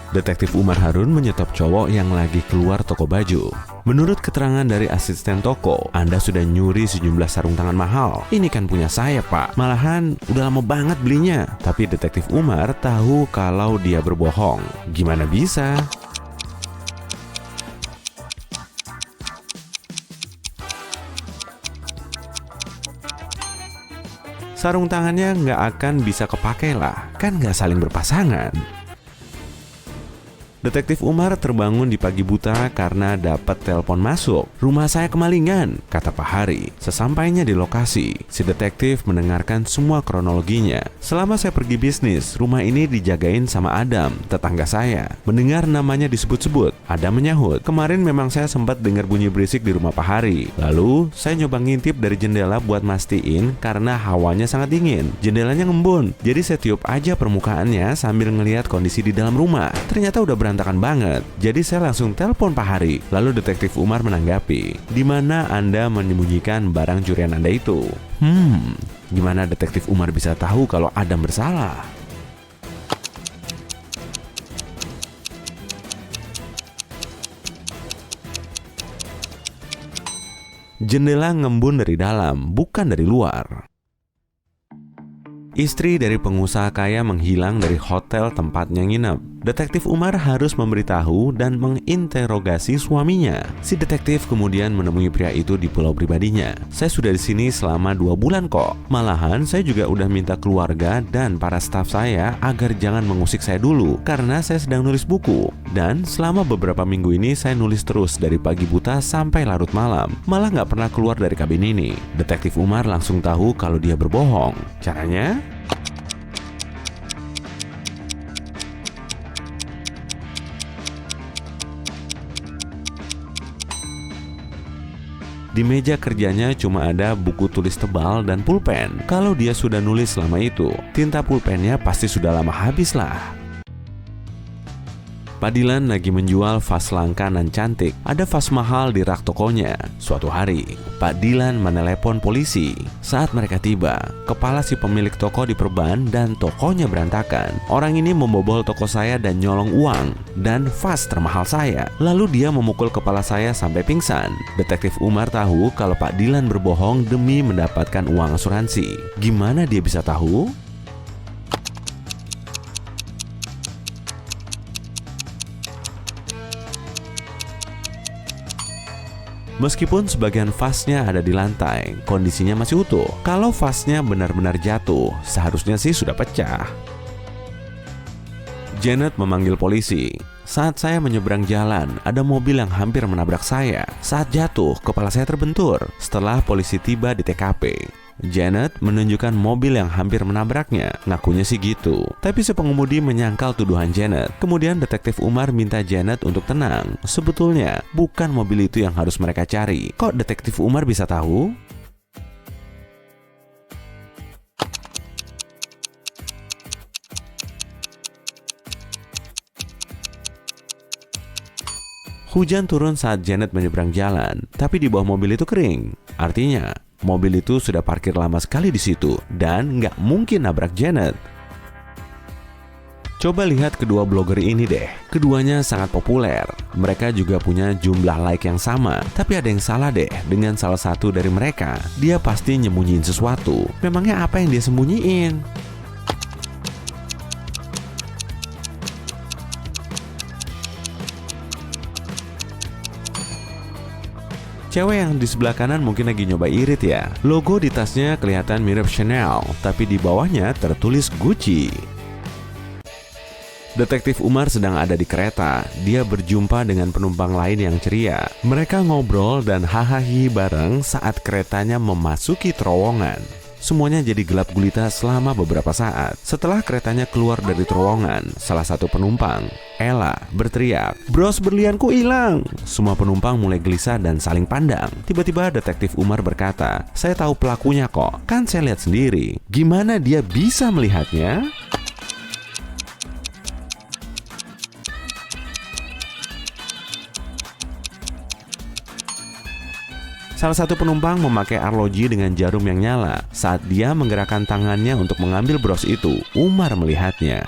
Detektif Umar Harun menyetop cowok yang lagi keluar toko baju. Menurut keterangan dari asisten toko, Anda sudah nyuri sejumlah sarung tangan mahal. Ini kan punya saya, Pak. Malahan udah lama banget belinya. Tapi Detektif Umar tahu kalau dia berbohong. Gimana bisa? Sarung tangannya nggak akan bisa kepakai lah, kan nggak saling berpasangan. Detektif Umar terbangun di pagi buta karena dapat telepon masuk. "Rumah saya kemalingan," kata Pak Hari. Sesampainya di lokasi, si detektif mendengarkan semua kronologinya. "Selama saya pergi bisnis, rumah ini dijagain sama Adam, tetangga saya." Mendengar namanya disebut-sebut, Adam menyahut, "Kemarin memang saya sempat dengar bunyi berisik di rumah Pak Hari. Lalu, saya nyoba ngintip dari jendela buat mastiin karena hawanya sangat dingin. Jendelanya ngembun, jadi saya tiup aja permukaannya sambil ngelihat kondisi di dalam rumah. Ternyata udah berantakan banget. Jadi saya langsung telepon Pak Hari." Lalu Detektif Umar menanggapi, "Di mana Anda menyembunyikan barang curian Anda itu?" Gimana Detektif Umar bisa tahu kalau Adam bersalah? Jendela ngembun dari dalam, bukan dari luar. Istri dari pengusaha kaya menghilang dari hotel tempatnya nginep. Detektif Umar harus memberitahu dan menginterogasi suaminya. Si detektif kemudian menemui pria itu di pulau pribadinya. "Saya sudah di sini selama 2 bulan kok. Malahan saya juga udah minta keluarga dan para staf saya agar jangan mengusik saya dulu karena saya sedang nulis buku. Dan selama beberapa minggu ini saya nulis terus dari pagi buta sampai larut malam. Malah nggak pernah keluar dari kabin ini." Detektif Umar langsung tahu kalau dia berbohong. Caranya? Di meja kerjanya cuma ada buku tulis tebal dan pulpen. Kalau dia sudah nulis selama itu, tinta pulpennya pasti sudah lama habis lah. Pak Dilan lagi menjual vas langka dan cantik. Ada vas mahal di rak tokonya. Suatu hari, Pak Dilan menelepon polisi. Saat mereka tiba, kepala si pemilik toko diperban dan tokonya berantakan. "Orang ini membobol toko saya dan nyolong uang dan vas termahal saya. Lalu dia memukul kepala saya sampai pingsan." Detektif Umar tahu kalau Pak Dilan berbohong demi mendapatkan uang asuransi. Gimana dia bisa tahu? Meskipun sebagian vasnya ada di lantai, kondisinya masih utuh. Kalau vasnya benar-benar jatuh, seharusnya sih sudah pecah. Janet memanggil polisi. "Saat saya menyeberang jalan, ada mobil yang hampir menabrak saya. Saat jatuh, kepala saya terbentur." Setelah polisi tiba di TKP, Janet menunjukkan mobil yang hampir menabraknya. Ngakunya sih gitu. Tapi si pengemudi menyangkal tuduhan Janet. Kemudian Detektif Umar minta Janet untuk tenang. Sebetulnya bukan mobil itu yang harus mereka cari. Kok Detektif Umar bisa tahu? Hujan turun saat Janet menyeberang jalan, tapi di bawah mobil itu kering. Artinya, mobil itu sudah parkir lama sekali di situ dan nggak mungkin nabrak Janet. Coba lihat kedua blogger ini deh. Keduanya sangat populer. Mereka juga punya jumlah like yang sama. Tapi ada yang salah deh dengan salah satu dari mereka. Dia pasti nyembunyiin sesuatu. Memangnya apa yang dia sembunyiin? Cewek yang di sebelah kanan mungkin lagi nyoba irit ya. Logo di tasnya kelihatan mirip Chanel, tapi di bawahnya tertulis Gucci. Detektif Umar sedang ada di kereta. Dia berjumpa dengan penumpang lain yang ceria. Mereka ngobrol dan hahaha bareng saat keretanya memasuki terowongan. Semuanya jadi gelap gulita selama beberapa saat. Setelah keretanya keluar dari terowongan, salah satu penumpang, Ella, berteriak, "Bros, berlianku hilang!" Semua penumpang mulai gelisah dan saling pandang. Tiba-tiba Detektif Umar berkata, "Saya tahu pelakunya kok, kan saya lihat sendiri." Gimana dia bisa melihatnya? Salah satu penumpang memakai arloji dengan jarum yang nyala. Saat dia menggerakkan tangannya untuk mengambil bros itu, Umar melihatnya.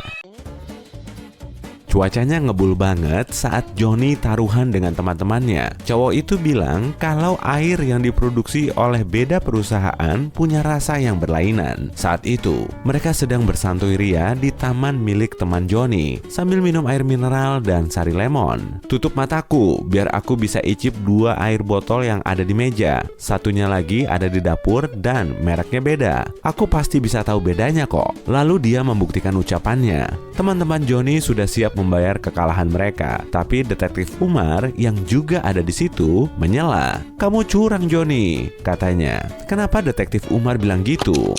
Cuacanya ngebul banget saat Johnny taruhan dengan teman-temannya. Cowok itu bilang kalau air yang diproduksi oleh beda perusahaan punya rasa yang berlainan. Saat itu, mereka sedang bersantai ria di taman milik teman Johnny sambil minum air mineral dan sari lemon. Tutup mataku biar aku bisa icip 2 air botol yang ada di meja. Satunya lagi ada di dapur dan mereknya beda. Aku pasti bisa tahu bedanya kok. Lalu dia membuktikan ucapannya. Teman-teman Johnny sudah siap membayar kekalahan mereka, tapi detektif Umar yang juga ada di situ menyela. "Kamu curang, Johnny," katanya. Kenapa detektif Umar bilang gitu?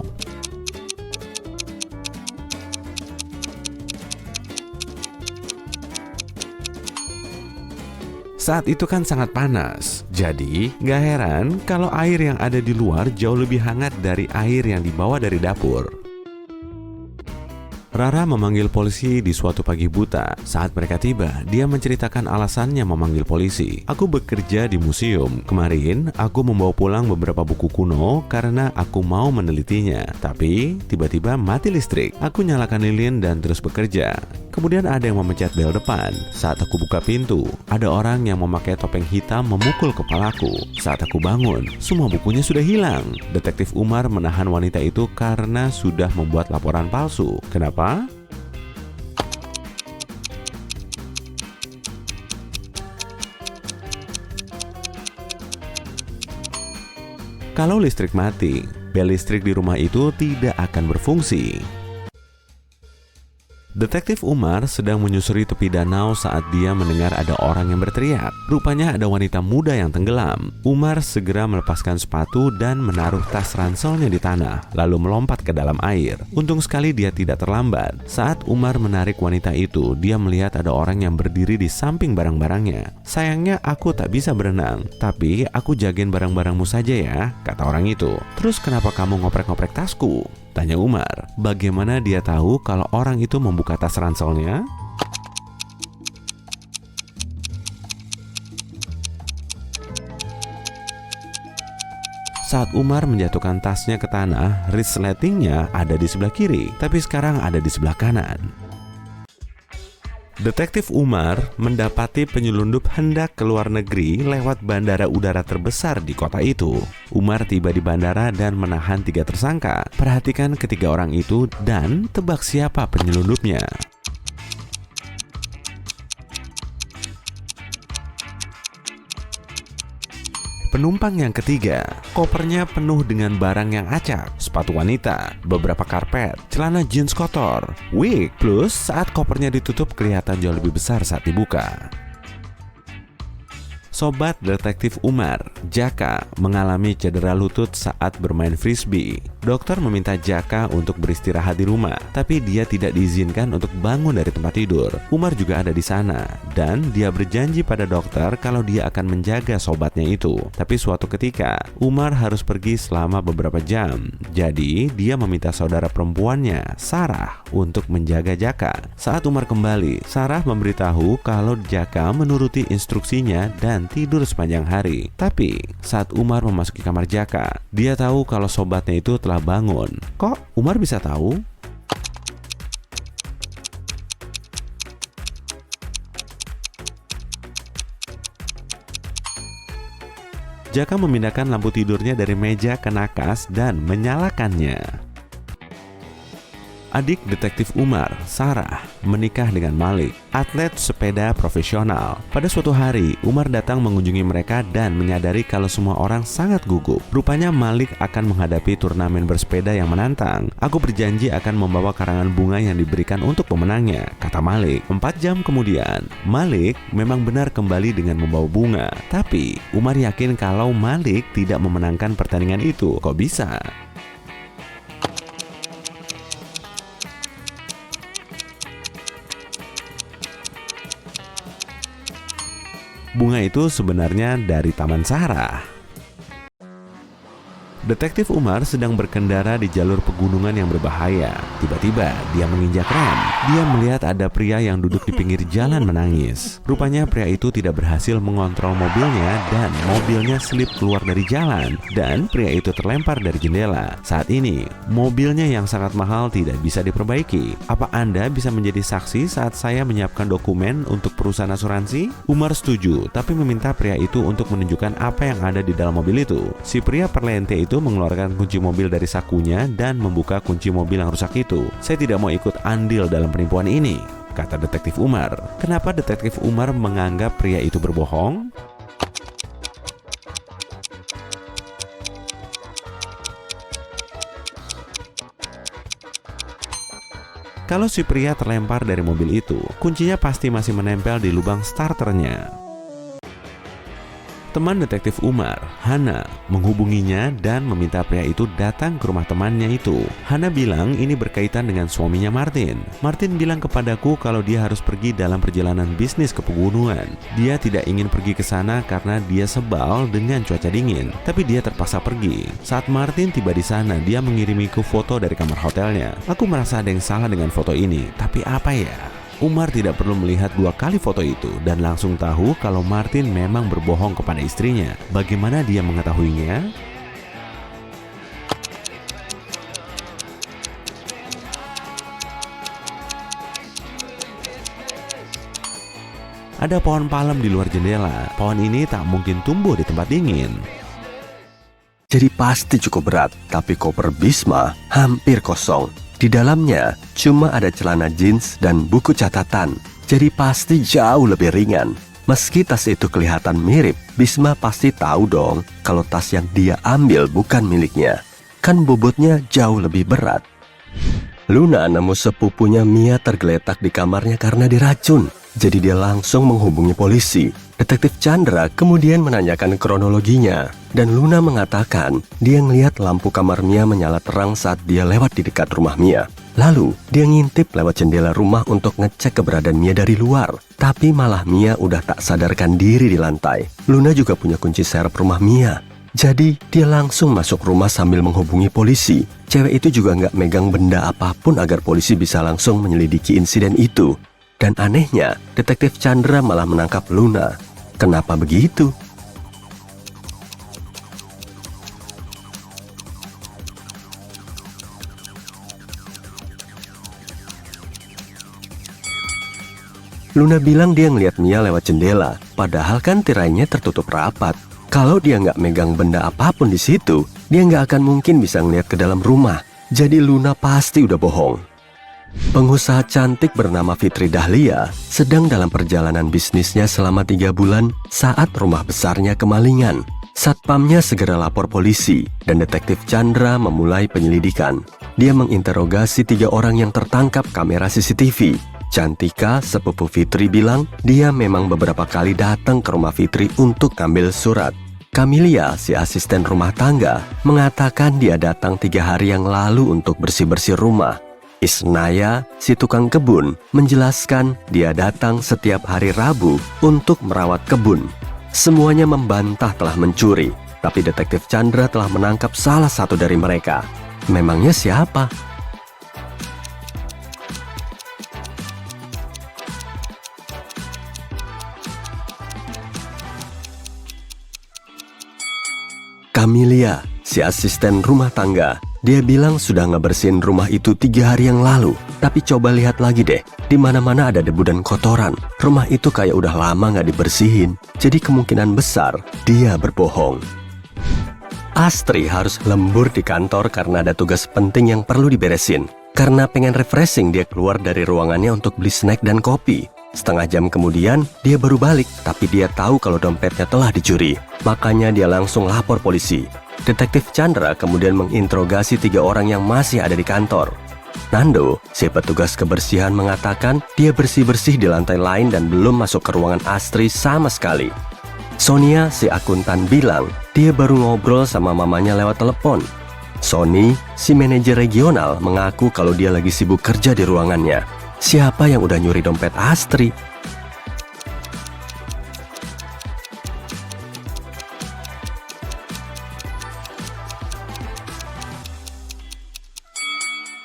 Saat itu kan sangat panas, jadi gak heran kalau air yang ada di luar jauh lebih hangat dari air yang dibawa dari dapur. Rara memanggil polisi di suatu pagi buta. Saat mereka tiba, dia menceritakan alasannya memanggil polisi. "Aku bekerja di museum. Kemarin, aku membawa pulang beberapa buku kuno karena aku mau menelitinya. Tapi, tiba-tiba mati listrik. Aku nyalakan lilin dan terus bekerja. Kemudian ada yang memencet bel depan. Saat aku buka pintu, ada orang yang memakai topeng hitam memukul kepalaku. Saat aku bangun, semua bukunya sudah hilang." Detektif Umar menahan wanita itu karena sudah membuat laporan palsu. Kenapa? Kalau listrik mati, bel listrik di rumah itu tidak akan berfungsi. Detektif Umar sedang menyusuri tepi danau saat dia mendengar ada orang yang berteriak. Rupanya ada wanita muda yang tenggelam. Umar segera melepaskan sepatu dan menaruh tas ranselnya di tanah, lalu melompat ke dalam air. Untung sekali dia tidak terlambat. Saat Umar menarik wanita itu, dia melihat ada orang yang berdiri di samping barang-barangnya. "Sayangnya aku tak bisa berenang, tapi aku jagain barang-barangmu saja ya," kata orang itu. "Terus kenapa kamu ngoprek-ngoprek tasku?" tanya Umar. Bagaimana dia tahu kalau orang itu membuka tas ranselnya? Saat Umar menjatuhkan tasnya ke tanah, resletingnya ada di sebelah kiri, tapi sekarang ada di sebelah kanan. Detektif Umar mendapati penyelundup hendak ke luar negeri lewat bandara udara terbesar di kota itu. Umar tiba di bandara dan menahan 3 tersangka. Perhatikan ketiga orang itu dan tebak siapa penyelundupnya. Penumpang yang ketiga, kopernya penuh dengan barang yang acak, sepatu wanita, beberapa karpet, celana jeans kotor, wig, plus saat kopernya ditutup kelihatan jauh lebih besar saat dibuka. Sobat Detektif Umar, Jaka mengalami cedera lutut saat bermain frisbee. Dokter meminta Jaka untuk beristirahat di rumah, tapi dia tidak diizinkan untuk bangun dari tempat tidur. Umar juga ada di sana, dan dia berjanji pada dokter kalau dia akan menjaga sobatnya itu. Tapi suatu ketika, Umar harus pergi selama beberapa jam. Jadi, dia meminta saudara perempuannya, Sarah, untuk menjaga Jaka. Saat Umar kembali, Sarah memberitahu kalau Jaka menuruti instruksinya dan tidur sepanjang hari. Tapi saat Umar memasuki kamar Jaka, dia tahu kalau sobatnya itu telah bangun. Kok Umar bisa tahu? Jaka memindahkan lampu tidurnya dari meja ke nakas dan menyalakannya. Adik detektif Umar, Sarah, menikah dengan Malik, atlet sepeda profesional. Pada suatu hari, Umar datang mengunjungi mereka dan menyadari kalau semua orang sangat gugup. Rupanya Malik akan menghadapi turnamen bersepeda yang menantang. "Aku berjanji akan membawa karangan bunga yang diberikan untuk pemenangnya," kata Malik. 4 jam kemudian, Malik memang benar kembali dengan membawa bunga. Tapi Umar yakin kalau Malik tidak memenangkan pertandingan itu. Kok bisa? Bunga itu sebenarnya dari Taman Sarah. Detektif Umar sedang berkendara di jalur pegunungan yang berbahaya. Tiba-tiba dia menginjak rem. Dia melihat ada pria yang duduk di pinggir jalan menangis. Rupanya pria itu tidak berhasil mengontrol mobilnya dan mobilnya selip keluar dari jalan. Dan pria itu terlempar dari jendela. Saat ini, mobilnya yang sangat mahal tidak bisa diperbaiki. Apa Anda bisa menjadi saksi saat saya menyiapkan dokumen untuk perusahaan asuransi? Umar setuju, tapi meminta pria itu untuk menunjukkan apa yang ada di dalam mobil itu. Si pria perlente itu mengeluarkan kunci mobil dari sakunya dan membuka kunci mobil yang rusak itu. Saya tidak mau ikut andil dalam penipuan ini, kata Detektif Umar. Kenapa Detektif Umar menganggap pria itu berbohong? Kalau si pria terlempar dari mobil itu, kuncinya pasti masih menempel di lubang starternya. Teman Detektif Umar, Hana, menghubunginya dan meminta pria itu datang ke rumah temannya itu. Hana bilang ini berkaitan dengan suaminya Martin. Martin bilang kepadaku kalau dia harus pergi dalam perjalanan bisnis ke pegunungan. Dia tidak ingin pergi ke sana karena dia sebal dengan cuaca dingin, tapi dia terpaksa pergi. Saat Martin tiba di sana, dia mengirimiku foto dari kamar hotelnya. Aku merasa ada yang salah dengan foto ini, tapi apa ya? Umar tidak perlu melihat 2 kali foto itu dan langsung tahu kalau Martin memang berbohong kepada istrinya. Bagaimana dia mengetahuinya? Ada pohon palem di luar jendela. Pohon ini tak mungkin tumbuh di tempat dingin. Jadi pasti cukup berat, tapi koper Bisma hampir kosong. Di dalamnya cuma ada celana jeans dan buku catatan. Jadi pasti jauh lebih ringan. Meski tas itu kelihatan mirip, Bisma pasti tahu dong kalau tas yang dia ambil bukan miliknya. Kan bobotnya jauh lebih berat. Luna nemu sepupunya Mia tergeletak di kamarnya karena diracun. Jadi dia langsung menghubungi polisi. Detektif Chandra kemudian menanyakan kronologinya. Dan Luna mengatakan dia ngelihat lampu kamar Mia menyala terang saat dia lewat di dekat rumah Mia. Lalu dia ngintip lewat jendela rumah untuk ngecek keberadaan Mia dari luar. Tapi malah Mia udah tak sadarkan diri di lantai. Luna juga punya kunci serep rumah Mia. Jadi dia langsung masuk rumah sambil menghubungi polisi. Cewek itu juga nggak megang benda apapun agar polisi bisa langsung menyelidiki insiden itu. Dan anehnya, Detektif Chandra malah menangkap Luna. Kenapa begitu? Luna bilang dia ngeliat Mia lewat jendela, padahal kan tirainya tertutup rapat. Kalau dia nggak megang benda apapun di situ, dia nggak akan mungkin bisa ngeliat ke dalam rumah. Jadi Luna pasti udah bohong. Pengusaha cantik bernama Fitri Dahlia sedang dalam perjalanan bisnisnya selama 3 bulan saat rumah besarnya kemalingan. Satpamnya segera lapor polisi dan Detektif Chandra memulai penyelidikan. Dia menginterogasi 3 orang yang tertangkap kamera CCTV. Cantika, sepupu Fitri, bilang dia memang beberapa kali datang ke rumah Fitri untuk ngambil surat. Camelia, si asisten rumah tangga, mengatakan dia datang 3 hari yang lalu untuk bersih-bersih rumah. Isnaya, si tukang kebun, menjelaskan dia datang setiap hari Rabu untuk merawat kebun. Semuanya membantah telah mencuri, tapi Detektif Chandra telah menangkap salah satu dari mereka. Memangnya siapa? Camelia, si asisten rumah tangga. Dia bilang sudah ngebersihin rumah itu 3 hari yang lalu. Tapi coba lihat lagi deh, di mana-mana ada debu dan kotoran. Rumah itu kayak udah lama nggak dibersihin. Jadi kemungkinan besar dia berbohong. Astri harus lembur di kantor karena ada tugas penting yang perlu diberesin. Karena pengen refreshing, dia keluar dari ruangannya untuk beli snack dan kopi. Setengah jam kemudian, dia baru balik, tapi dia tahu kalau dompetnya telah dicuri. Makanya dia langsung lapor polisi. Detektif Chandra kemudian menginterogasi 3 orang yang masih ada di kantor. Nando, si petugas kebersihan, mengatakan dia bersih-bersih di lantai lain dan belum masuk ke ruangan Astri sama sekali. Sonia, si akuntan, bilang dia baru ngobrol sama mamanya lewat telepon. Sony, si manajer regional, mengaku kalau dia lagi sibuk kerja di ruangannya. Siapa yang udah nyuri dompet Astri?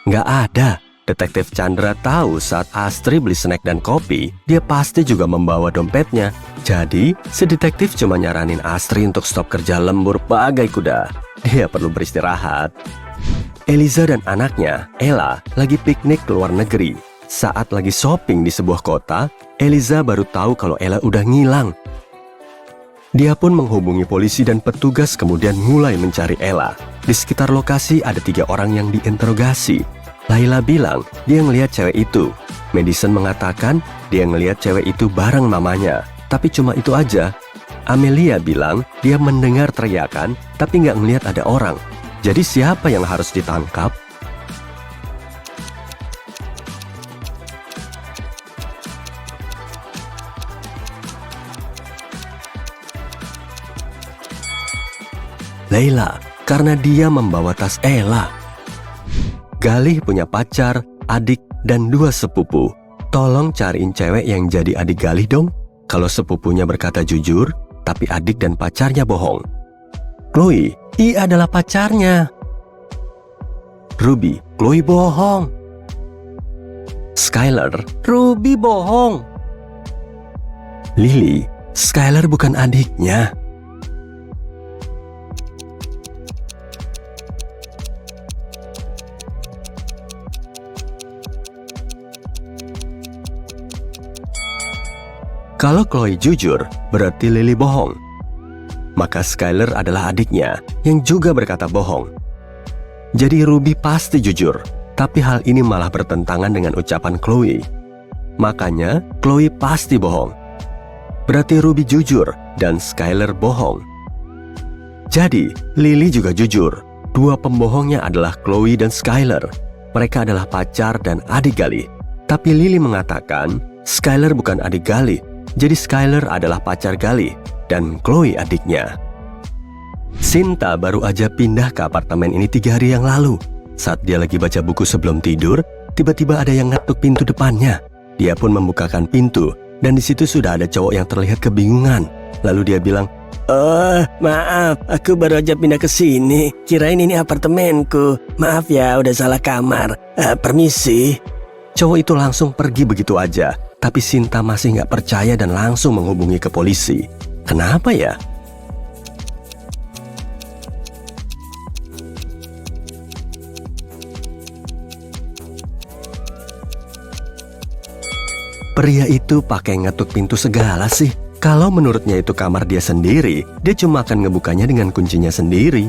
Nggak ada. Detektif Chandra tahu saat Astri beli snack dan kopi, dia pasti juga membawa dompetnya. Jadi, si detektif cuma nyaranin Astri untuk stop kerja lembur bagai kuda. Dia perlu beristirahat. Eliza dan anaknya, Ella, lagi piknik ke luar negeri. Saat lagi shopping di sebuah kota, Eliza baru tahu kalau Ella udah ngilang. Dia pun menghubungi polisi dan petugas kemudian mulai mencari Ella. Di sekitar lokasi ada 3 orang yang diinterogasi. Layla bilang dia ngelihat cewek itu. Madison mengatakan dia ngelihat cewek itu bareng mamanya. Tapi cuma itu aja. Amelia bilang dia mendengar teriakan tapi nggak ngelihat ada orang. Jadi siapa yang harus ditangkap? Layla, karena dia membawa tas Ella. Galih punya pacar, adik, dan 2 sepupu. Tolong cariin cewek yang jadi adik Galih dong. Kalau sepupunya berkata jujur, tapi adik dan pacarnya bohong. Chloe, adalah pacarnya. Ruby, Chloe bohong. Skylar, Ruby bohong. Lily, Skylar bukan adiknya. Kalau Chloe jujur, berarti Lily bohong. Maka Skylar adalah adiknya yang juga berkata bohong. Jadi Ruby pasti jujur, tapi hal ini malah bertentangan dengan ucapan Chloe. Makanya Chloe pasti bohong. Berarti Ruby jujur dan Skylar bohong. Jadi Lily juga jujur. 2 pembohongnya adalah Chloe dan Skylar. Mereka adalah pacar dan adik Galih. Tapi Lily mengatakan Skylar bukan adik Galih. Jadi Skylar adalah pacar Galih dan Chloe adiknya. Sinta baru aja pindah ke apartemen ini 3 hari yang lalu. Saat dia lagi baca buku sebelum tidur, tiba-tiba ada yang ngetuk pintu depannya. Dia pun membukakan pintu dan di situ sudah ada cowok yang terlihat kebingungan. Lalu dia bilang, "Oh, maaf, aku baru aja pindah ke sini. Kirain ini apartemenku. Maaf ya, udah salah kamar. Permisi." Cowok itu langsung pergi begitu aja. Tapi Sinta masih nggak percaya dan langsung menghubungi ke polisi. Kenapa ya? Pria itu pakai ngetuk pintu segala sih. Kalau menurutnya itu kamar dia sendiri, dia cuma akan ngebukanya dengan kuncinya sendiri.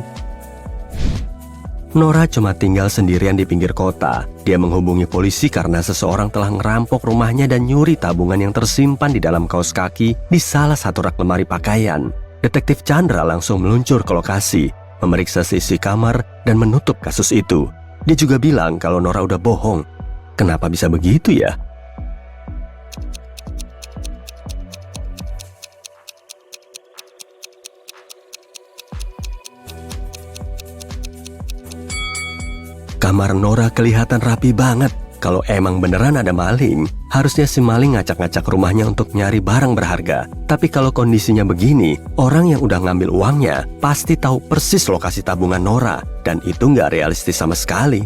Nora cuma tinggal sendirian di pinggir kota. Dia menghubungi polisi karena seseorang telah ngerampok rumahnya dan nyuri tabungan yang tersimpan di dalam kaos kaki di salah satu rak lemari pakaian. Detektif Chandra langsung meluncur ke lokasi, memeriksa sisi kamar dan menutup kasus itu. Dia juga bilang kalau Nora udah bohong. Kenapa bisa begitu ya? Kamar Nora kelihatan rapi banget. Kalau emang beneran ada maling, harusnya si maling ngacak-ngacak rumahnya untuk nyari barang berharga. Tapi kalau kondisinya begini, orang yang udah ngambil uangnya pasti tahu persis lokasi tabungan Nora. Dan itu nggak realistis sama sekali.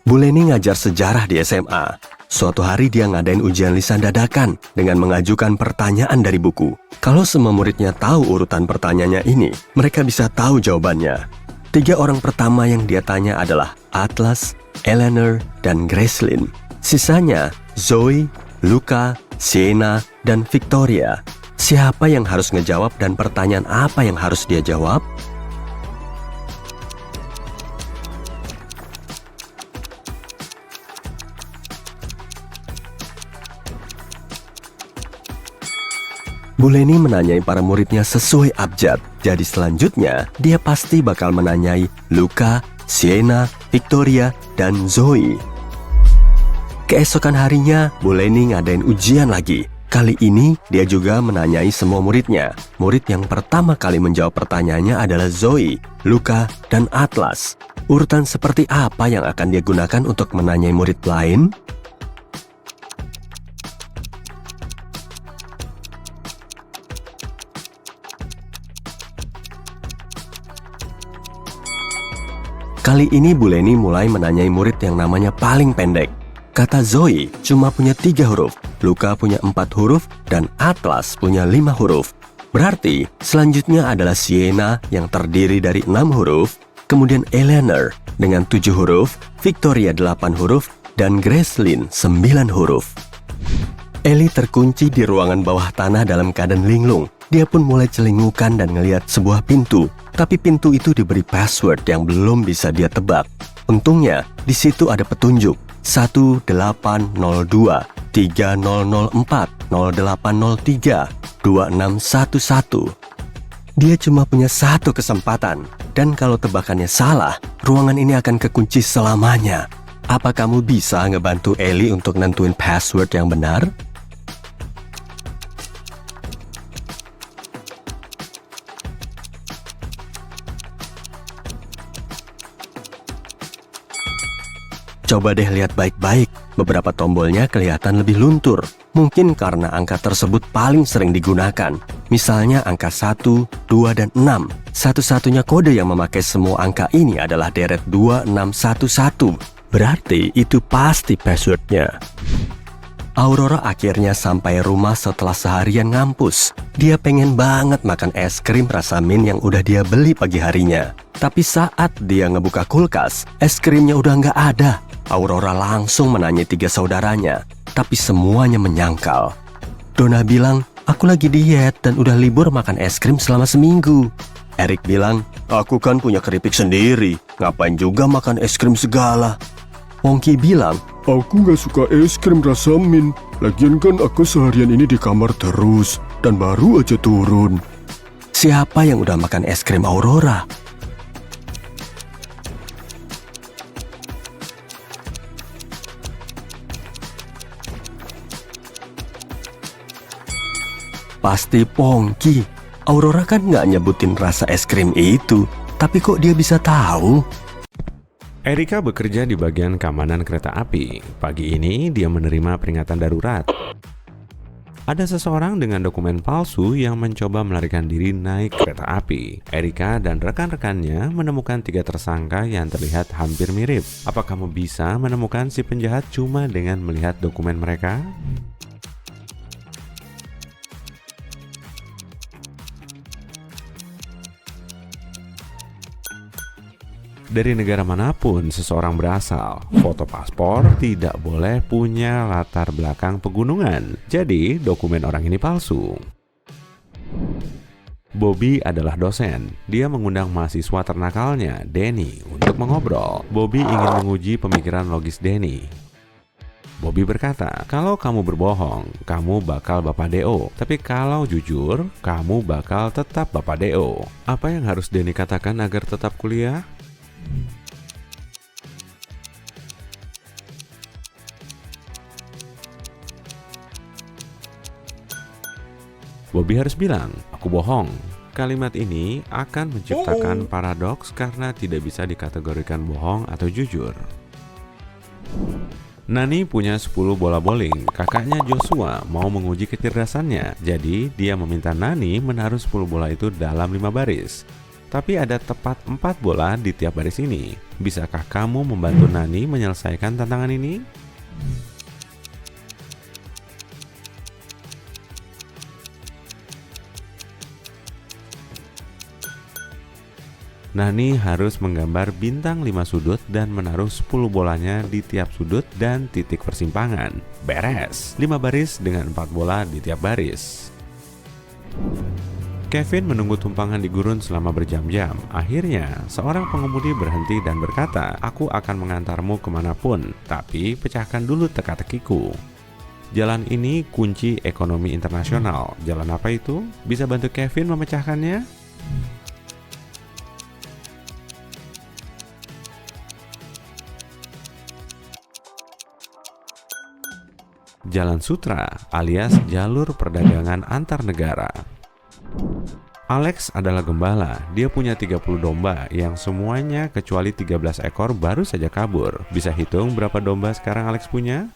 Bu Leni ngajar sejarah di SMA. Suatu hari dia ngadain ujian lisan dadakan dengan mengajukan pertanyaan dari buku. Kalau semua muridnya tahu urutan pertanyaannya ini, mereka bisa tahu jawabannya. 3 orang pertama yang dia tanya adalah Atlas, Eleanor, dan Gracelyn. Sisanya Zoe, Luca, Sienna, dan Victoria. Siapa yang harus ngejawab dan pertanyaan apa yang harus dia jawab? Bu Leni menanyai para muridnya sesuai abjad. Jadi selanjutnya, dia pasti bakal menanyai Luca, Sienna, Victoria, dan Zoe. Keesokan harinya, Bu Leni ngadain ujian lagi. Kali ini, dia juga menanyai semua muridnya. Murid yang pertama kali menjawab pertanyaannya adalah Zoe, Luca, dan Atlas. Urutan seperti apa yang akan dia gunakan untuk menanyai murid lain? Kali ini Bu Leni mulai menanyai murid yang namanya paling pendek. Kata Zoe cuma punya 3 huruf, Luca punya 4 huruf, dan Atlas punya 5 huruf. Berarti selanjutnya adalah Sienna yang terdiri dari 6 huruf, kemudian Eleanor dengan 7 huruf, Victoria 8 huruf, dan Gracelyn 9 huruf. Ellie terkunci di ruangan bawah tanah dalam keadaan linglung. Dia pun mulai celingukan dan ngelihat sebuah pintu. Tapi pintu itu diberi password yang belum bisa dia tebak. Untungnya, di situ ada petunjuk 1802 3004 0803 2611. Dia cuma punya 1 kesempatan. Dan kalau tebakannya salah, ruangan ini akan kekunci selamanya. Apa kamu bisa ngebantu Ellie untuk nentuin password yang benar? Coba deh lihat baik-baik, beberapa tombolnya kelihatan lebih luntur. Mungkin karena angka tersebut paling sering digunakan. Misalnya angka 1, 2, dan 6. Satu-satunya kode yang memakai semua angka ini adalah deret 2611. Berarti itu pasti passwordnya. Aurora akhirnya sampai rumah setelah seharian ngampus. Dia pengen banget makan es krim rasa mint yang udah dia beli pagi harinya. Tapi saat dia ngebuka kulkas, es krimnya udah nggak ada. Aurora langsung menanyai 3 saudaranya, tapi semuanya menyangkal. Donna bilang, aku lagi diet dan udah libur makan es krim selama seminggu. Eric bilang, aku kan punya keripik sendiri, ngapain juga makan es krim segala. Wongki bilang, aku gak suka es krim rasa mint. Lagian kan aku seharian ini di kamar terus dan baru aja turun. Siapa yang udah makan es krim Aurora? Pasti Pongki. Aurora kan nggak nyebutin rasa es krim itu, tapi kok dia bisa tahu? Erika bekerja di bagian keamanan kereta api. Pagi ini dia menerima peringatan darurat. Ada seseorang dengan dokumen palsu yang mencoba melarikan diri naik kereta api. Erika dan rekan-rekannya menemukan 3 tersangka yang terlihat hampir mirip. Apa kamu bisa menemukan si penjahat cuma dengan melihat dokumen mereka? Dari negara manapun seseorang berasal, foto paspor tidak boleh punya latar belakang pegunungan. Jadi, dokumen orang ini palsu. Bobby adalah dosen. Dia mengundang mahasiswa ternakalnya, Danny, untuk mengobrol. Bobby ingin menguji pemikiran logis Danny. Bobby berkata, kalau kamu berbohong, kamu bakal Bapak DO. Tapi kalau jujur, kamu bakal tetap Bapak DO. Apa yang harus Danny katakan agar tetap kuliah? Bobby harus bilang, aku bohong. Kalimat ini akan menciptakan paradoks karena tidak bisa dikategorikan bohong atau jujur. Nani punya 10 bola bowling. Kakaknya Joshua mau menguji kecerdasannya. Jadi dia meminta Nani menaruh 10 bola itu dalam 5 baris. Tapi ada tepat 4 bola di tiap baris ini. Bisakah kamu membantu Nani menyelesaikan tantangan ini? Nani harus menggambar bintang 5 sudut dan menaruh 10 bolanya di tiap sudut dan titik persimpangan. Beres! 5 baris dengan 4 bola di tiap baris. Kevin menunggu tumpangan di gurun selama berjam-jam. Akhirnya, seorang pengemudi berhenti dan berkata, aku akan mengantarmu kemanapun, tapi pecahkan dulu teka-tekiku. Jalan ini kunci ekonomi internasional. Jalan apa itu? Bisa bantu Kevin memecahkannya? Jalan Sutra alias jalur perdagangan antar negara. Alex adalah gembala. Dia punya 30 domba yang semuanya kecuali 13 ekor baru saja kabur. Bisa hitung berapa domba sekarang Alex punya?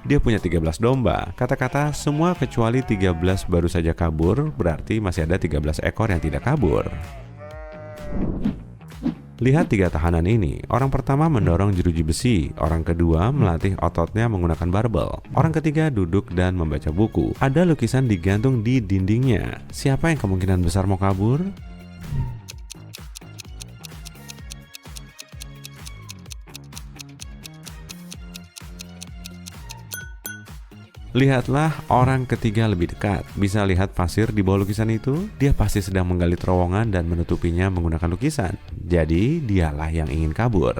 Dia punya 13 domba. Kata-kata semua kecuali 13 baru saja kabur, berarti masih ada 13 ekor yang tidak kabur. Lihat 3 tahanan ini. Orang pertama mendorong jeruji besi, orang kedua melatih ototnya menggunakan barbel, orang ketiga duduk dan membaca buku. Ada lukisan digantung di dindingnya. Siapa yang kemungkinan besar mau kabur? Lihatlah orang ketiga lebih dekat. Bisa lihat pasir di bawah lukisan itu? Dia pasti sedang menggali terowongan dan menutupinya menggunakan lukisan. Jadi, dialah yang ingin kabur.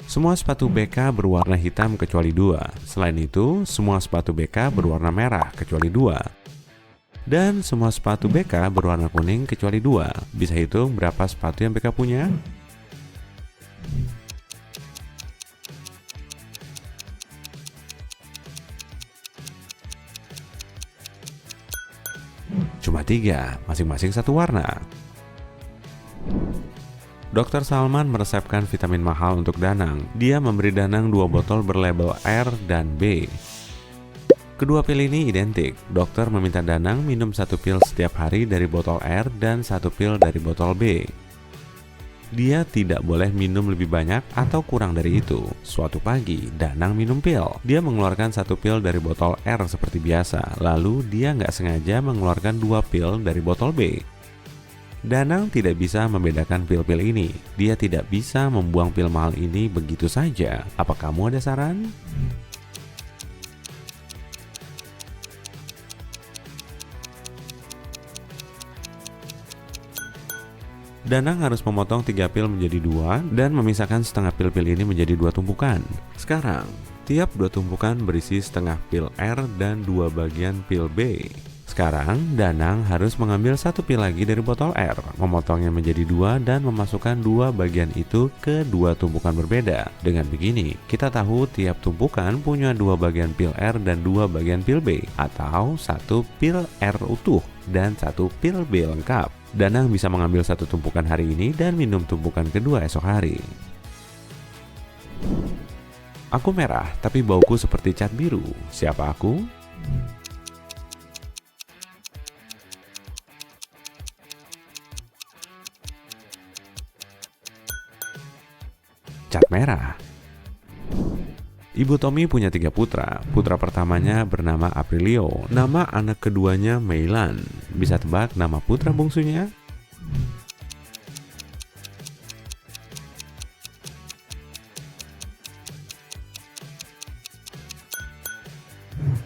Semua sepatu BK berwarna hitam kecuali 2. Selain itu, semua sepatu BK berwarna merah kecuali 2. Dan semua sepatu BK berwarna kuning kecuali 2. Bisa hitung berapa sepatu yang BK punya? Cuma 3, masing-masing satu warna. Dr. Salman meresepkan vitamin mahal untuk Danang. Dia memberi Danang 2 botol berlabel R dan B. Kedua pil ini identik. Dokter meminta Danang minum 1 pil setiap hari dari botol R dan 1 pil dari botol B. Dia tidak boleh minum lebih banyak atau kurang dari itu. Suatu pagi, Danang minum pil. Dia mengeluarkan 1 pil dari botol R seperti biasa. Lalu dia nggak sengaja mengeluarkan 2 pil dari botol B. Danang tidak bisa membedakan pil-pil ini. Dia tidak bisa membuang pil mahal ini begitu saja. Apa kamu ada saran? Danang harus memotong 3 pil menjadi 2 dan memisahkan setengah pil-pil ini menjadi 2 tumpukan. Sekarang, tiap 2 tumpukan berisi setengah pil R dan 2 bagian pil B. Sekarang, Danang harus mengambil 1 pil lagi dari botol R, memotongnya menjadi 2 dan memasukkan 2 bagian itu ke 2 tumpukan berbeda. Dengan begini, kita tahu tiap tumpukan punya 2 bagian pil R dan 2 bagian pil B, atau 1 pil R utuh dan 1 pil B lengkap. Danang bisa mengambil 1 tumpukan hari ini dan minum tumpukan kedua esok hari. Aku merah, tapi bauku seperti cat biru. Siapa aku? Cat merah. Ibu Tommy punya 3 putra. Putra pertamanya bernama Aprilio. Nama anak keduanya Meilan. Bisa tebak nama putra bungsunya?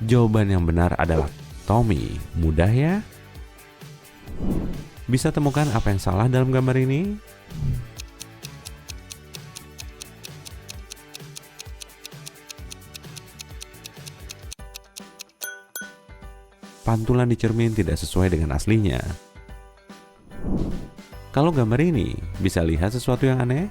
Jawaban yang benar adalah Tommy. Mudah ya? Bisa temukan apa yang salah dalam gambar ini? Pantulan di cermin tidak sesuai dengan aslinya. Kalau gambar ini, bisa lihat sesuatu yang aneh?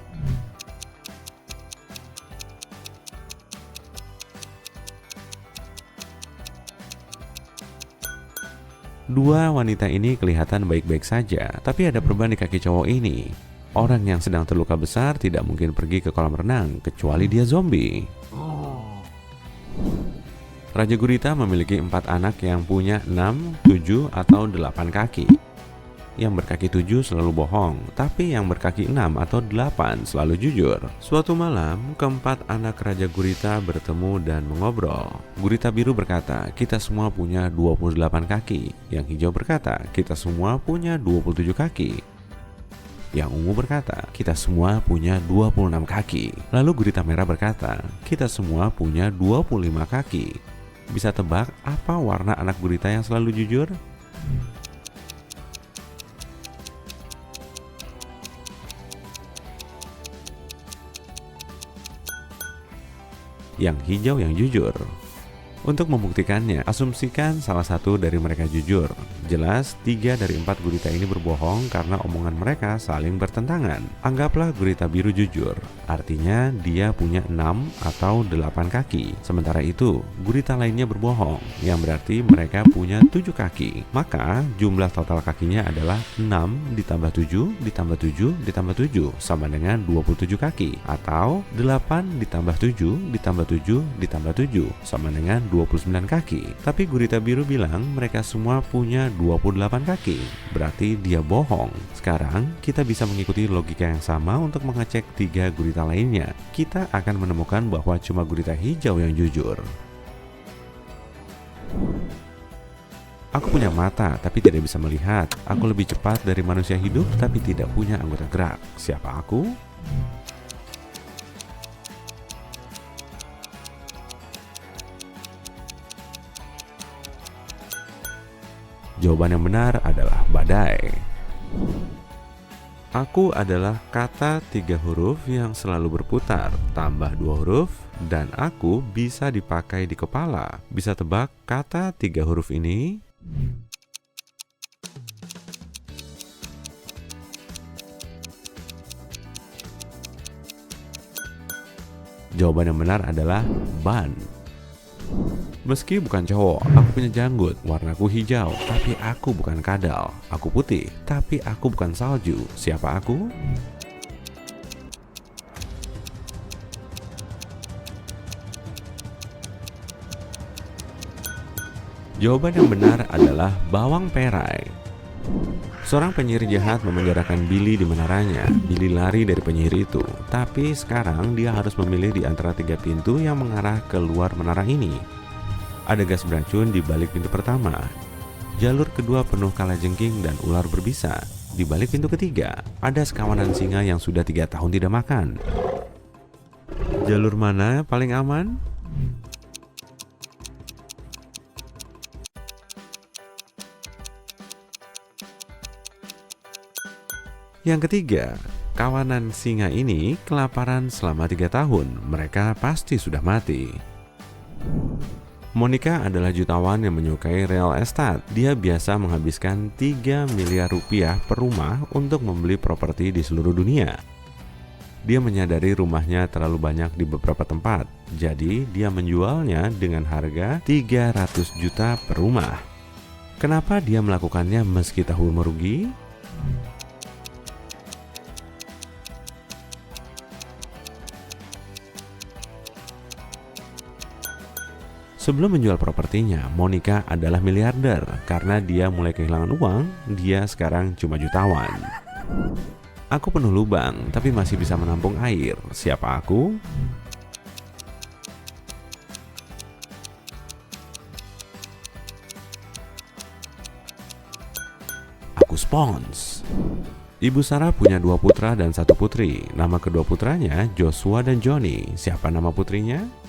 Dua wanita ini kelihatan baik-baik saja, tapi ada perubahan di kaki cowok ini. Orang yang sedang terluka besar tidak mungkin pergi ke kolam renang, kecuali dia zombie. Raja Gurita memiliki 4 anak yang punya 6, 7, atau 8 kaki. Yang berkaki 7 selalu bohong, tapi yang berkaki 6 atau 8 selalu jujur. Suatu malam, keempat anak Raja Gurita bertemu dan mengobrol. Gurita biru berkata, kita semua punya 28 kaki. Yang hijau berkata, kita semua punya 27 kaki. Yang ungu berkata, kita semua punya 26 kaki. Lalu gurita merah berkata, kita semua punya 25 kaki. Bisa tebak apa warna anak gurita yang selalu jujur? Yang hijau yang jujur. Untuk membuktikannya, asumsikan salah satu dari mereka jujur. Jelas, 3 dari 4 gurita ini berbohong karena omongan mereka saling bertentangan. Anggaplah gurita biru jujur, artinya dia punya 6 atau 8 kaki. Sementara itu, gurita lainnya berbohong, yang berarti mereka punya 7 kaki. Maka, jumlah total kakinya adalah 6 ditambah 7 ditambah 7 ditambah 7 sama dengan 27 kaki. Atau 8 ditambah 7 ditambah 7 ditambah 7 sama dengan 29 kaki. Tapi gurita biru bilang mereka semua punya 28 kaki. Berarti dia bohong. Sekarang kita bisa mengikuti logika yang sama untuk mengecek 3 gurita lainnya. Kita akan menemukan bahwa cuma gurita hijau yang jujur. Aku punya mata tapi tidak bisa melihat. Aku lebih cepat dari manusia hidup tapi tidak punya anggota gerak. Siapa aku? Jawaban yang benar adalah badai. Aku adalah kata 3 huruf yang selalu berputar, tambah 2 huruf, dan aku bisa dipakai di kepala. Bisa tebak kata 3 huruf ini? Jawaban yang benar adalah ban. Meski bukan cowok, aku punya janggut, warnaku hijau, tapi aku bukan kadal. Aku putih, tapi aku bukan salju. Siapa aku? Jawaban yang benar adalah bawang perai. Seorang penyihir jahat memenjarakan Billy di menaranya. Billy lari dari penyihir itu, tapi sekarang dia harus memilih di antara 3 pintu yang mengarah ke luar menara ini. Ada gas beracun di balik pintu pertama. Jalur kedua penuh kalajengking dan ular berbisa. Di balik pintu ketiga, ada sekawanan singa yang sudah 3 tahun tidak makan. Jalur mana paling aman? Yang ketiga, kawanan singa ini kelaparan selama 3 tahun. Mereka pasti sudah mati. Monica adalah jutawan yang menyukai real estate. Dia biasa menghabiskan 3 miliar rupiah per rumah untuk membeli properti di seluruh dunia. Dia menyadari rumahnya terlalu banyak di beberapa tempat, jadi dia menjualnya dengan harga 300 juta per rumah. Kenapa dia melakukannya meski tahu merugi? Sebelum menjual propertinya, Monica adalah miliarder. Karena dia mulai kehilangan uang, dia sekarang cuma jutawan. Aku penuh lubang, tapi masih bisa menampung air. Siapa aku? Aku spons. Ibu Sarah punya 2 putra dan 1 putri. Nama kedua putranya Joshua dan Johnny. Siapa nama putrinya?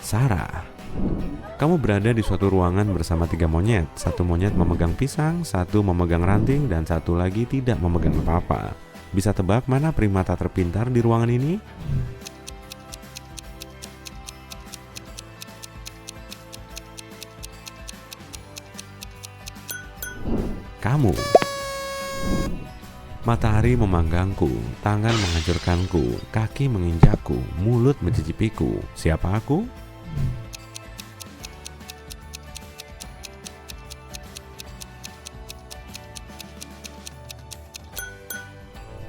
Sarah. Kamu berada di suatu ruangan bersama 3 monyet. 1 monyet memegang pisang, 1 memegang ranting, dan 1 lagi tidak memegang apa-apa. Bisa tebak mana primata terpintar di ruangan ini? Kamu. Matahari memanggangku, tangan menghancurkanku, kaki menginjakku, mulut mencicipiku. Siapa aku?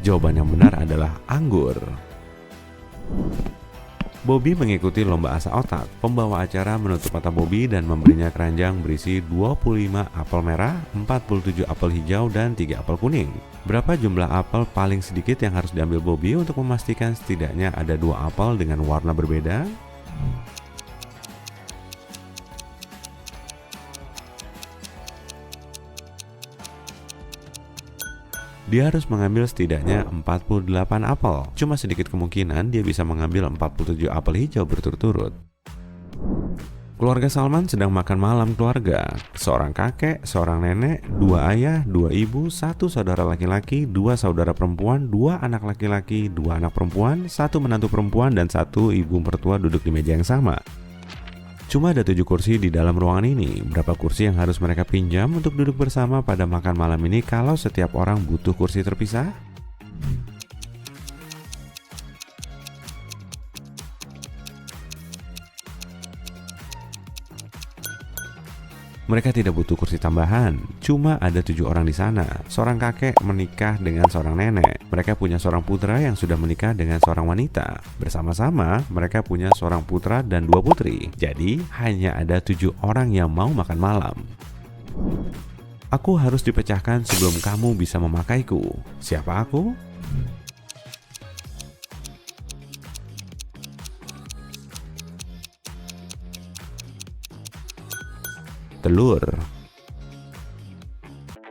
Jawaban yang benar adalah anggur. Bobby mengikuti lomba asa otak. Pembawa acara menutup mata Bobby dan memberinya keranjang berisi 25 apel merah, 47 apel hijau, dan 3 apel kuning. Berapa jumlah apel paling sedikit yang harus diambil Bobby untuk memastikan setidaknya ada 2 apel dengan warna berbeda? Dia harus mengambil setidaknya 48 apel. Cuma sedikit kemungkinan dia bisa mengambil 47 apel hijau berturut-turut. Keluarga Salman sedang makan malam keluarga. Seorang kakek, seorang nenek, 2 ayah, 2 ibu, 1 saudara laki-laki, 2 saudara perempuan, 2 anak laki-laki, 2 anak perempuan, 1 menantu perempuan, dan 1 ibu mertua duduk di meja yang sama. Cuma ada 7 kursi di dalam ruangan ini. Berapa kursi yang harus mereka pinjam untuk duduk bersama pada makan malam ini kalau setiap orang butuh kursi terpisah? Mereka tidak butuh kursi tambahan. Cuma ada 7 orang di sana. Seorang kakek menikah dengan seorang nenek. Mereka punya seorang putra yang sudah menikah dengan seorang wanita. Bersama-sama mereka punya seorang putra dan 2 putri. Jadi hanya ada 7 orang yang mau makan malam. Aku harus dipecahkan sebelum kamu bisa memakaiku. Siapa aku? Telur.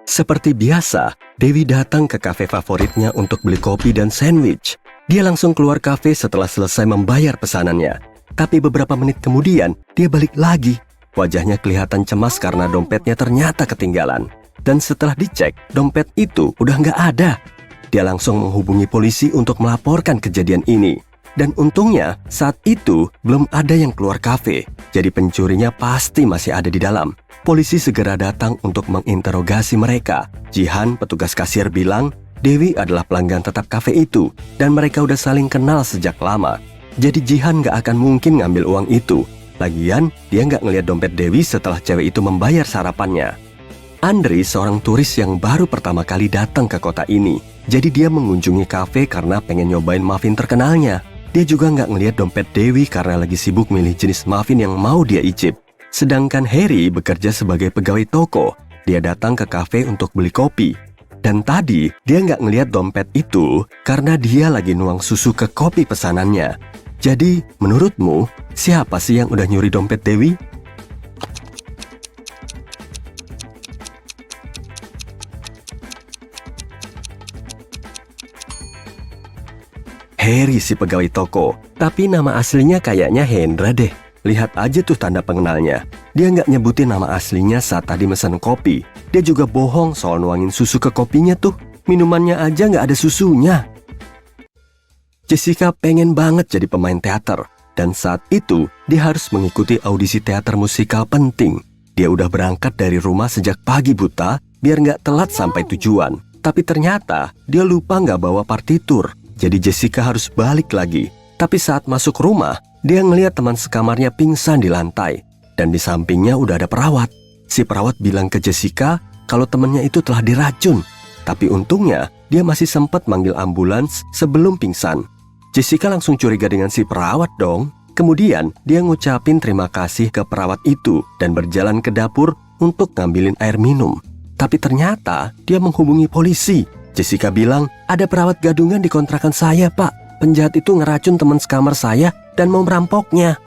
Seperti biasa, Dewi datang ke kafe favoritnya untuk beli kopi dan sandwich. Dia langsung keluar kafe setelah selesai membayar pesanannya. Tapi beberapa menit kemudian, dia balik lagi. Wajahnya kelihatan cemas karena dompetnya ternyata ketinggalan. Dan setelah dicek, dompet itu udah nggak ada. Dia langsung menghubungi polisi untuk melaporkan kejadian ini. Dan untungnya, saat itu belum ada yang keluar kafe. Jadi pencurinya pasti masih ada di dalam. Polisi segera datang untuk menginterogasi mereka. Jihan, petugas kasir, bilang Dewi adalah pelanggan tetap kafe itu. Dan mereka udah saling kenal sejak lama. Jadi Jihan gak akan mungkin ngambil uang itu. Lagian, dia gak ngeliat dompet Dewi setelah cewek itu membayar sarapannya. Andri seorang turis yang baru pertama kali datang ke kota ini. Jadi dia mengunjungi kafe karena pengen nyobain muffin terkenalnya. Dia juga nggak ngeliat dompet Dewi karena lagi sibuk milih jenis muffin yang mau dia icip. Sedangkan Harry bekerja sebagai pegawai toko. Dia datang ke kafe untuk beli kopi. Dan tadi dia nggak ngeliat dompet itu karena dia lagi nuang susu ke kopi pesanannya. Jadi menurutmu siapa sih yang udah nyuri dompet Dewi? Harry si pegawai toko, tapi nama aslinya kayaknya Hendra deh. Lihat aja tuh tanda pengenalnya. Dia nggak nyebutin nama aslinya saat tadi mesen kopi. Dia juga bohong soal nuangin susu ke kopinya tuh. Minumannya aja nggak ada susunya. Jessica pengen banget jadi pemain teater. Dan saat itu, dia harus mengikuti audisi teater musikal penting. Dia udah berangkat dari rumah sejak pagi buta, biar nggak telat sampai tujuan. Tapi ternyata, dia lupa nggak bawa partitur. Jadi Jessica harus balik lagi. Tapi saat masuk rumah, dia ngelihat teman sekamarnya pingsan di lantai. Dan di sampingnya udah ada perawat. Si perawat bilang ke Jessica kalau temannya itu telah diracun. Tapi untungnya, dia masih sempat manggil ambulans sebelum pingsan. Jessica langsung curiga dengan si perawat dong. Kemudian, dia ngucapin terima kasih ke perawat itu dan berjalan ke dapur untuk ngambilin air minum. Tapi ternyata, dia menghubungi polisi. Jessica bilang, ada perawat gadungan di kontrakan saya, Pak. Penjahat itu ngeracun teman sekamar saya dan mau merampoknya.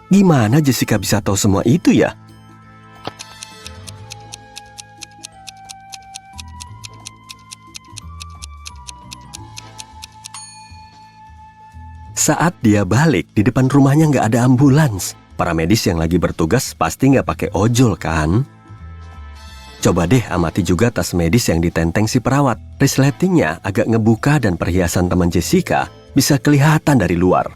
Gimana Jessica bisa tahu semua itu ya? Saat dia balik, di depan rumahnya nggak ada ambulans. Para medis yang lagi bertugas pasti nggak pakai ojol kan? Coba deh amati juga tas medis yang ditenteng si perawat. Resletingnya agak ngebuka dan perhiasan teman Jessica bisa kelihatan dari luar.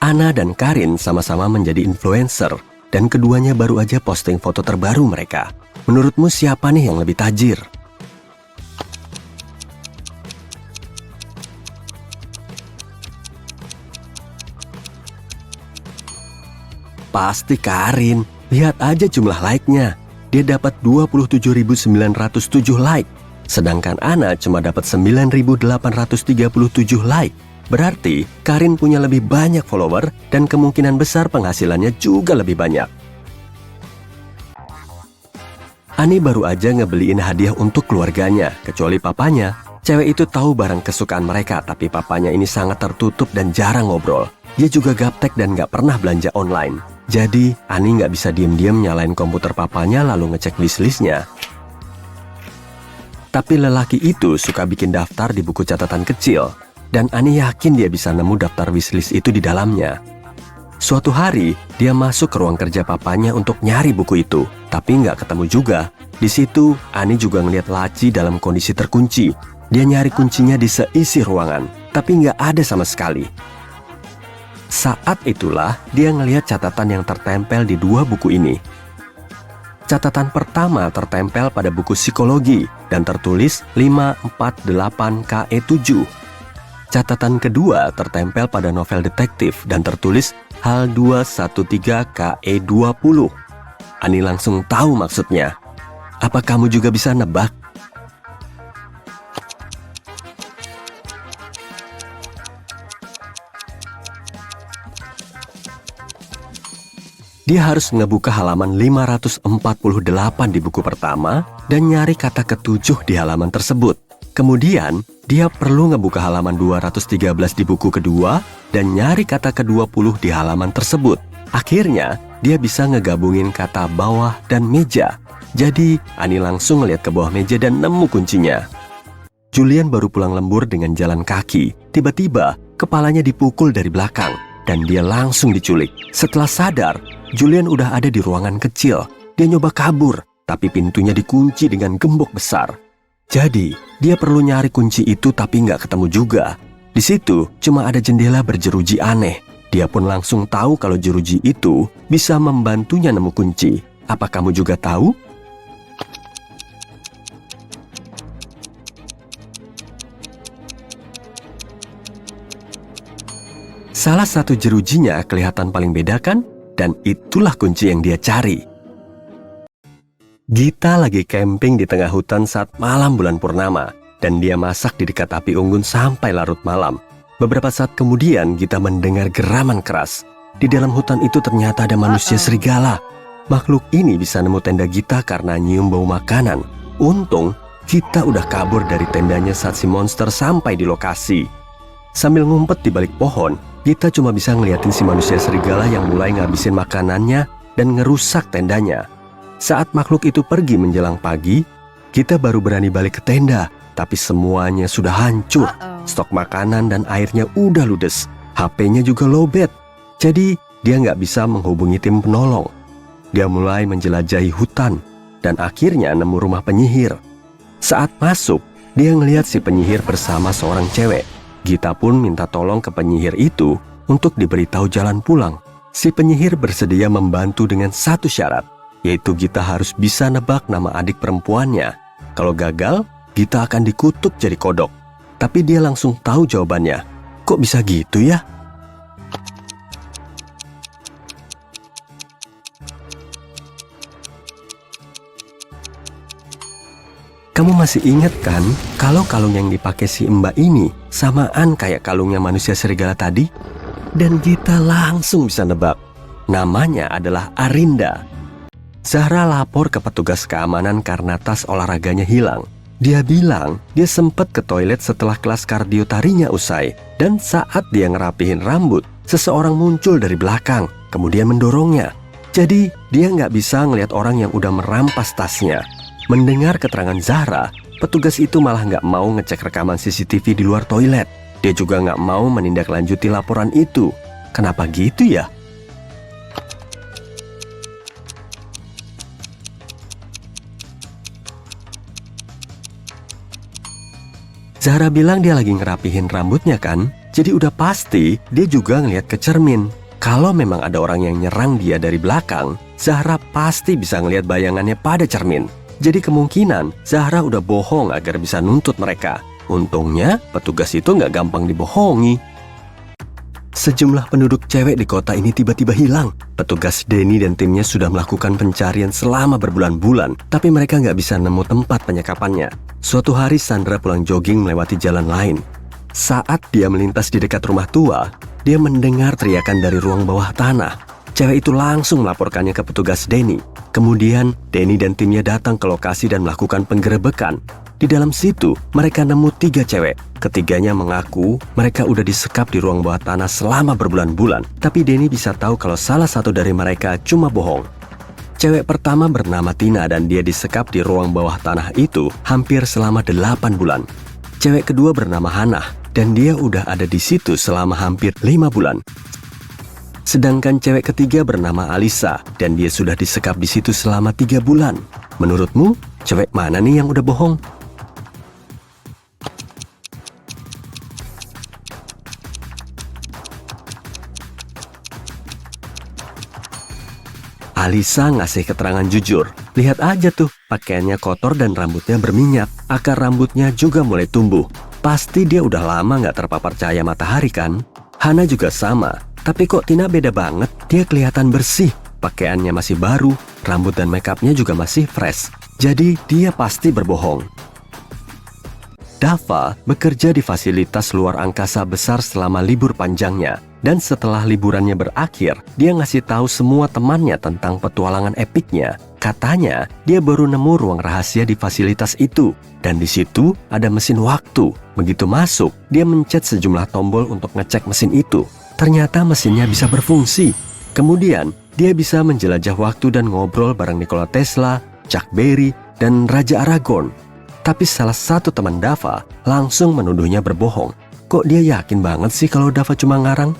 Anna dan Karin sama-sama menjadi influencer dan keduanya baru aja posting foto terbaru mereka. Menurutmu siapa nih yang lebih tajir? Pasti Karin. Lihat aja jumlah like-nya. Dia dapat 27.907 like. Sedangkan Anna cuma dapat 9.837 like. Berarti Karin punya lebih banyak follower dan kemungkinan besar penghasilannya juga lebih banyak. Ani baru aja ngebeliin hadiah untuk keluarganya, kecuali papanya. Cewek itu tahu barang kesukaan mereka, tapi papanya ini sangat tertutup dan jarang ngobrol. Dia juga gaptek dan gak pernah belanja online. Jadi, Ani nggak bisa diem-diem nyalain komputer papanya lalu ngecek wishlistnya. Tapi lelaki itu suka bikin daftar di buku catatan kecil. Dan Ani yakin dia bisa nemu daftar wishlist itu di dalamnya. Suatu hari, dia masuk ke ruang kerja papanya untuk nyari buku itu, tapi nggak ketemu juga. Di situ, Ani juga ngeliat laci dalam kondisi terkunci. Dia nyari kuncinya di seisi ruangan, tapi nggak ada sama sekali. Saat itulah, dia ngeliat catatan yang tertempel di dua buku ini. Catatan pertama tertempel pada buku psikologi dan tertulis 548 KE7. Catatan kedua tertempel pada novel detektif dan tertulis Hal 213 KE20. Ani langsung tahu maksudnya. Apa kamu juga bisa nebak? Dia harus ngebuka halaman 548 di buku pertama dan nyari kata ketujuh di halaman tersebut. Kemudian, dia perlu ngebuka halaman 213 di buku kedua dan nyari kata ke-20 di halaman tersebut. Akhirnya, dia bisa ngegabungin kata bawah dan meja. Jadi, Ani langsung ngeliat ke bawah meja dan nemu kuncinya. Julian baru pulang lembur dengan jalan kaki. Tiba-tiba, kepalanya dipukul dari belakang dan dia langsung diculik. Setelah sadar, Julian udah ada di ruangan kecil. Dia nyoba kabur, tapi pintunya dikunci dengan gembok besar. Jadi, dia perlu nyari kunci itu tapi nggak ketemu juga. Di situ, cuma ada jendela berjeruji aneh. Dia pun langsung tahu kalau jeruji itu bisa membantunya nemu kunci. Apa kamu juga tahu? Salah satu jerujinya kelihatan paling beda kan? Dan itulah kunci yang dia cari. Gita lagi camping di tengah hutan saat malam bulan purnama, dan dia masak di dekat api unggun sampai larut malam. Beberapa saat kemudian, Gita mendengar geraman keras. Di dalam hutan itu ternyata ada manusia serigala. Makhluk ini bisa nemu tenda Gita karena nyium bau makanan. Untung, Gita udah kabur dari tendanya saat si monster sampai di lokasi. Sambil ngumpet di balik pohon, Gita cuma bisa ngeliatin si manusia serigala yang mulai ngabisin makanannya dan ngerusak tendanya. Saat makhluk itu pergi menjelang pagi, Gita baru berani balik ke tenda, tapi semuanya sudah hancur. Stok makanan dan airnya udah ludes. HP-nya juga lowbat. Jadi, dia nggak bisa menghubungi tim penolong. Dia mulai menjelajahi hutan, dan akhirnya nemu rumah penyihir. Saat masuk, dia ngelihat si penyihir bersama seorang cewek. Gita pun minta tolong ke penyihir itu untuk diberitahu jalan pulang. Si penyihir bersedia membantu dengan satu syarat, yaitu Gita harus bisa nebak nama adik perempuannya. Kalau gagal, Gita akan dikutuk jadi kodok. Tapi dia langsung tahu jawabannya. Kok bisa gitu ya? Kamu masih ingat kan kalau kalung yang dipakai si Mbak ini samaan kayak kalungnya manusia serigala tadi? Dan Gita langsung bisa nebak. Namanya adalah Arinda. Zahra lapor ke petugas keamanan karena tas olahraganya hilang. Dia bilang dia sempat ke toilet setelah kelas kardio tarinya usai. Dan saat dia ngerapihin rambut, seseorang muncul dari belakang, kemudian mendorongnya. Jadi dia nggak bisa ngelihat orang yang udah merampas tasnya. Mendengar keterangan Zahra, petugas itu malah nggak mau ngecek rekaman CCTV di luar toilet. Dia juga nggak mau menindaklanjuti laporan itu. Kenapa gitu ya? Zahra bilang dia lagi ngerapihin rambutnya kan? Jadi udah pasti dia juga ngeliat ke cermin. Kalau memang ada orang yang nyerang dia dari belakang, Zahra pasti bisa ngeliat bayangannya pada cermin. Jadi kemungkinan Zahra udah bohong agar bisa nuntut mereka. Untungnya petugas itu nggak gampang dibohongi. Sejumlah penduduk cewek di kota ini tiba-tiba hilang. Petugas Denny dan timnya sudah melakukan pencarian selama berbulan-bulan, tapi mereka nggak bisa nemu tempat penyekapannya. Suatu hari Sandra pulang jogging melewati jalan lain. Saat dia melintas di dekat rumah tua, dia mendengar teriakan dari ruang bawah tanah. Cewek itu langsung melaporkannya ke petugas Denny. Kemudian Denny dan timnya datang ke lokasi dan melakukan penggerebekan. Di dalam situ, mereka nemu 3 cewek. Ketiganya mengaku mereka udah disekap di ruang bawah tanah selama berbulan-bulan. Tapi Denny bisa tahu kalau salah satu dari mereka cuma bohong. Cewek pertama bernama Tina dan dia disekap di ruang bawah tanah itu hampir selama 8 bulan. Cewek kedua bernama Hannah dan dia udah ada di situ selama hampir 5 bulan. Sedangkan cewek ketiga bernama Alisa dan dia sudah disekap di situ selama 3 bulan. Menurutmu, cewek mana nih yang udah bohong? Alisa ngasih keterangan jujur. Lihat aja tuh, pakaiannya kotor dan rambutnya berminyak. Akar rambutnya juga mulai tumbuh. Pasti dia udah lama nggak terpapar cahaya matahari kan? Hana juga sama. Tapi kok Tina beda banget? Dia kelihatan bersih. Pakaiannya masih baru, rambut dan makeupnya juga masih fresh. Jadi dia pasti berbohong. Dava bekerja di fasilitas luar angkasa besar selama libur panjangnya. Dan setelah liburannya berakhir, dia ngasih tahu semua temannya tentang petualangan epiknya. Katanya, dia baru nemu ruang rahasia di fasilitas itu. Dan di situ ada mesin waktu. Begitu masuk, dia mencet sejumlah tombol untuk ngecek mesin itu. Ternyata mesinnya bisa berfungsi. Kemudian, dia bisa menjelajah waktu dan ngobrol bareng Nikola Tesla, Chuck Berry, dan Raja Aragon. Tapi salah satu teman Dava langsung menuduhnya berbohong. Kok dia yakin banget sih kalau Dava cuma ngarang?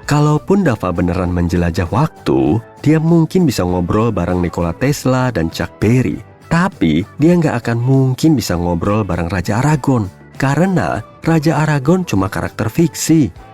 Kalaupun Dava beneran menjelajah waktu, dia mungkin bisa ngobrol bareng Nikola Tesla dan Chuck Berry. Tapi dia nggak akan mungkin bisa ngobrol bareng Raja Aragon. Karena Raja Aragon cuma karakter fiksi.